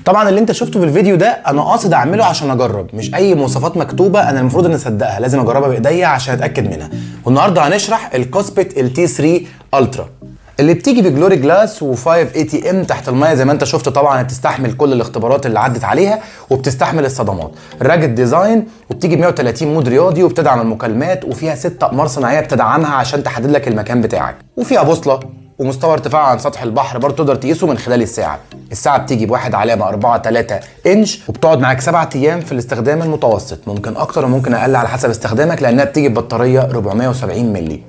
طبعا اللي انت شفته في الفيديو ده انا قاصد اعمله عشان اجرب، مش اي مواصفات مكتوبه انا المفروض ان اصدقها، لازم اجربها بايديا عشان اتاكد منها. والنهارده هنشرح الكوسبيت التي 3 الترا اللي بتيجي بجلوري جلاس و5 اي تي ام تحت الميه زي ما انت شفت. طبعا بتستحمل كل الاختبارات اللي عدت عليها وبتستحمل الصدمات. راجل ديزاين وبتيجي ب 130 مود رياضي وبتدعم المكالمات وفيها 6 اقمار صناعيه بتدعمها عشان تحدد لك المكان بتاعك، وفيها بوصله ومستوى ارتفاع عن سطح البحر برضه تقدر تقيسه من خلال الساعه. الساعه بتيجي بواحد علامه 4.3 انش وبتقعد معاك 7 ايام في الاستخدام المتوسط، ممكن اكتر وممكن اقل على حسب استخدامك لانها بتيجي ببطاريه 470 مللي.